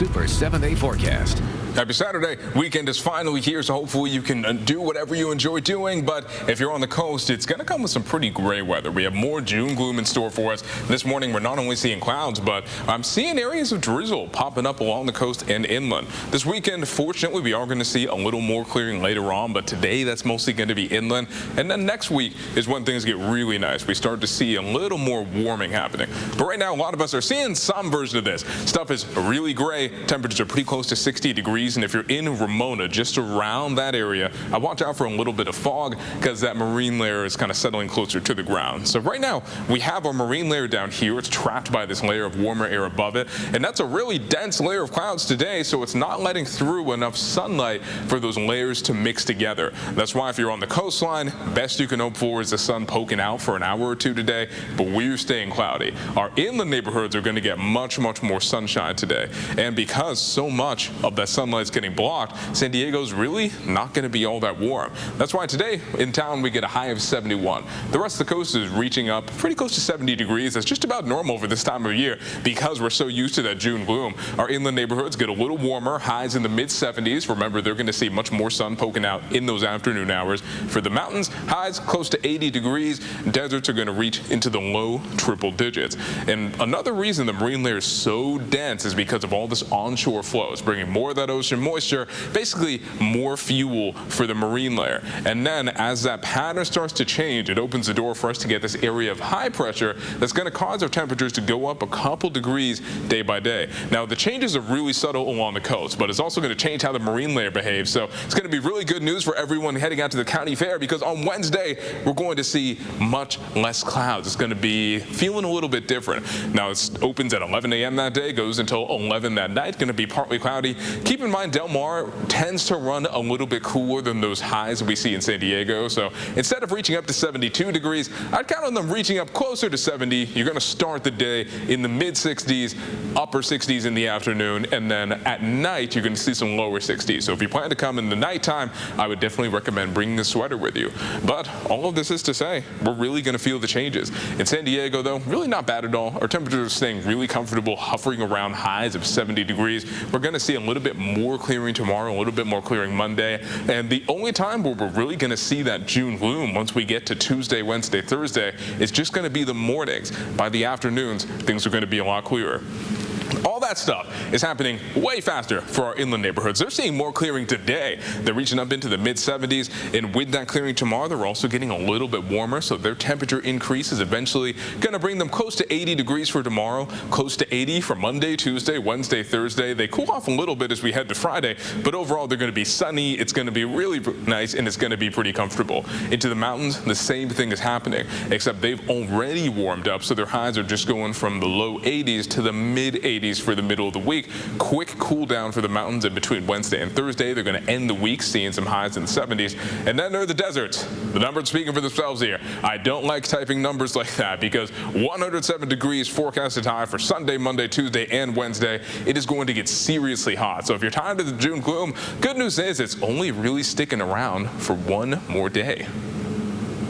Super 7-day forecast. Happy Saturday. Weekend is finally here, so hopefully you can do whatever you enjoy doing. But if you're on the coast, it's going to come with some pretty gray weather. We have more June gloom in store for us. This morning, we're not only seeing clouds, but I'm seeing areas of drizzle popping up along the coast and inland. This weekend, fortunately, we are going to see a little more clearing later on, but today that's mostly going to be inland. And then next week is when things get really nice. We start to see a little more warming happening. But right now, a lot of us are seeing some version of this. Stuff is really gray. Temperatures are pretty close to 60 degrees. And if you're in Ramona, just around that area, I watch out for a little bit of fog because that marine layer is kind of settling closer to the ground. So right now, we have our marine layer down here. It's trapped by this layer of warmer air above it. And that's a really dense layer of clouds today, so it's not letting through enough sunlight for those layers to mix together. That's why if you're on the coastline, best you can hope for is the sun poking out for an hour or two today, but we're staying cloudy. Our inland neighborhoods are going to get much more sunshine today. And because so much of that sunlight is getting blocked, San Diego's really not going to be all that warm. That's why today in town we get a high of 71. The rest of the coast is reaching up pretty close to 70 degrees. That's just about normal for this time of year because we're so used to that June gloom. Our inland neighborhoods get a little warmer, highs in the mid-70s. Remember, they're going to see much more sun poking out in those afternoon hours. For the mountains, highs close to 80 degrees. Deserts are going to reach into the low triple digits. And another reason the marine layer is so dense is because of all this onshore flow. It's bringing more of that ocean moisture, basically more fuel for the marine layer. And then as that pattern starts to change, it opens the door for us to get this area of high pressure that's going to cause our temperatures to go up a couple degrees day by day. Now, the changes are really subtle along the coast, but it's also going to change how the marine layer behaves. So it's going to be really good news for everyone heading out to the county fair because on Wednesday, we're going to see much less clouds. It's going to be feeling a little bit different. Now, it opens at 11 a.m. that day, goes until 11 that night. Going to be partly cloudy. Keep in mind, Del Mar tends to run a little bit cooler than those highs we see in San Diego. So instead of reaching up to 72 degrees, I'd count on them reaching up closer to 70. You're going to start the day in the mid-60s, upper 60s in the afternoon, and then at night you're going to see some lower 60s. So if you plan to come in the nighttime, I would definitely recommend bringing a sweater with you. But all of this is to say, we're really going to feel the changes. In San Diego, though, really not bad at all. Our temperatures are staying really comfortable, hovering around highs of 70 degrees. We're going to see a little bit more clearing tomorrow, a little bit more clearing Monday. And the only time where we're really going to see that June gloom once we get to Tuesday, Wednesday, Thursday is just going to be the mornings. By the afternoons, things are going to be a lot clearer. All that stuff is happening way faster for our inland neighborhoods. They're seeing more clearing today. They're reaching up into the mid-70s, and with that clearing tomorrow, they're also getting a little bit warmer, so their temperature increase is eventually going to bring them close to 80 degrees for tomorrow, close to 80 for Monday, Tuesday, Wednesday, Thursday. They cool off a little bit as we head to Friday, but overall, they're going to be sunny. It's going to be really nice, and it's going to be pretty comfortable. Into the mountains, the same thing is happening, except they've already warmed up, so their highs are just going from the low 80s to the mid-80s for the middle of the week. Quick cool down for the mountains in between Wednesday and Thursday. They're going to end the week seeing some highs in the 70s. And then there are the deserts. The numbers speaking for themselves here. I don't like typing numbers like that because 107 degrees forecasted high for Sunday, Monday, Tuesday, and Wednesday. It is going to get seriously hot. So if you're tired of the June gloom, good news is it's only really sticking around for one more day.